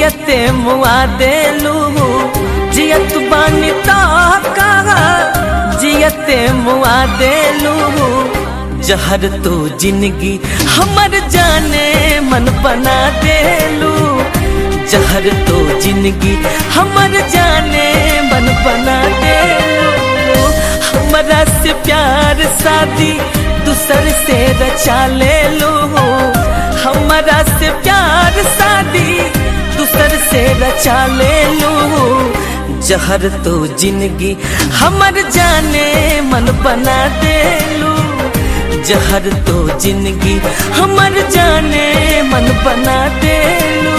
जियते मुआ देलू जियत बानी तो कहा जियते मुआ देलू जहर तो जिंदगी हमर जाने मन बना देलू जहर तो जिंदगी हमर जाने मन बना देलू हमरा से प्यार शादी दूसर से रचा ले लो हमरा से प्यार शादी दूसर से रचा ले लो जहर तो जिंदगी हमर जाने मन बना देलू जहर तो जिंदगी हमर जाने मन बना देलू।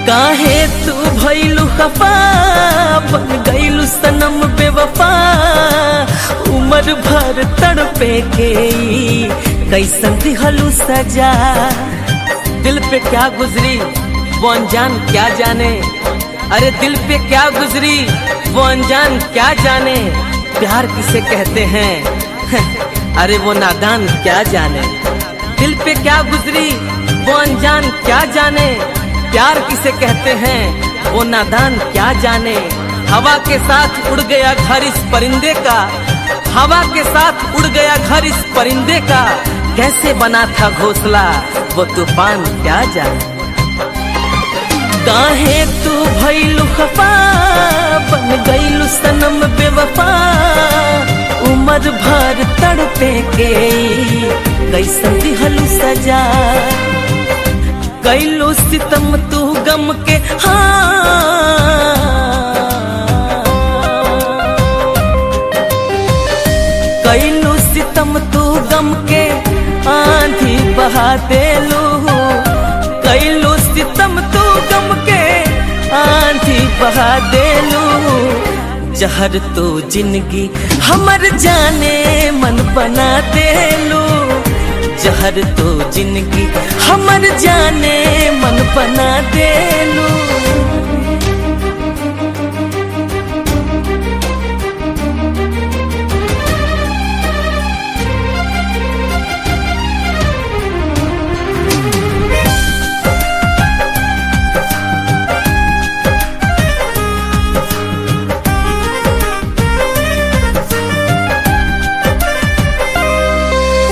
काहे तू भइलू खफा बन गइलू सनम बेवफा उम्र भर तड़पे के कैसन दिहलू सजा दिल पे क्या गुजरी वो अनजान क्या जाने अरे दिल पे क्या गुजरी वो अनजान क्या जाने प्यार किसे कहते हैं अरे वो नादान क्या जाने दिल पे क्या गुजरी वो अनजान क्या जाने प्यार किसे कहते हैं वो नादान क्या जाने हवा के साथ उड़ गया घर इस परिंदे का हवा के साथ उड़ गया घर इस परिंदे का कैसे बना था घोंसला वो तूफान क्या जाने काहे तू भइलू खफा बन गइलू सनम बेवफा उम्र भर तड़पे के कैसन दिहलू सजा कैलू सितम तू गम के कैलू सितम तू गम के आंधी बहा देलू कैलू सितम तू गम के आंधी बहा देलू जहर तो जिंदगी हमर जाने मन बना देलू जहर तो जिंदगी हमर जाने मन बना देलू।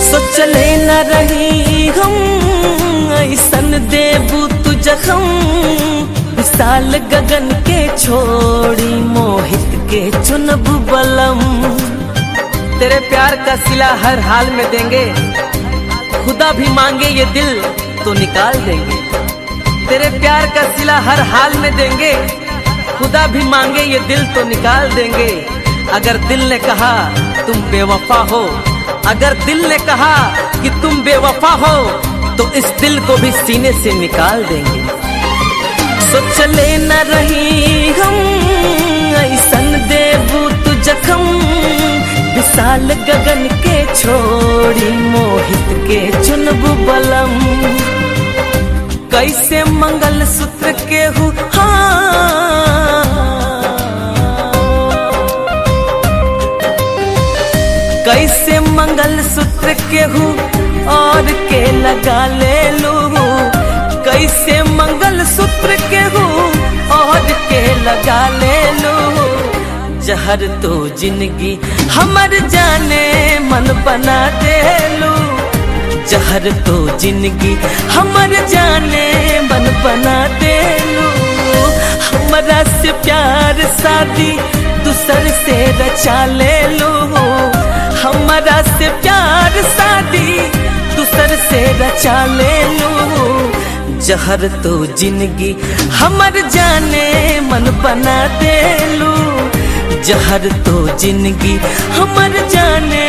सोचले न रही हम ऐसन देबू तू जखम विशाल गगन के छोड़ी मोहित के चुनबू बलम तेरे प्यार का सिला हर हाल में देंगे खुदा भी मांगे ये दिल तो निकाल देंगे तेरे प्यार का सिला हर हाल में देंगे खुदा भी मांगे ये दिल तो निकाल देंगे अगर दिल ने कहा तुम बेवफा हो अगर दिल ने कहा कि तुम बेवफा हो तो इस दिल को भी सीने से निकाल देंगे सोचले न रही हम ऐसन देबू तू जखम विशाल गगन के छोड़ी मोहित के चुनबू बलम कैसे मंगल सूत्र के हूँ कैसे मंगल सूत्र के हूँ और के लगा ले लू कैसे मंगल सूत्र के हूँ और के लगा ले लू जहर तो जिंदगी हमर जाने मन बना देलू जहर तो जिंदगी हमर जाने मन बना देलू हमरा से प्यार शादी दूसर से रचा ले लू हमरा से प्यार शादी दूसर से रचा ले लू जहर तो जिंदगी हमर जाने मन बना देलू जहर तो जिंदगी हमर जाने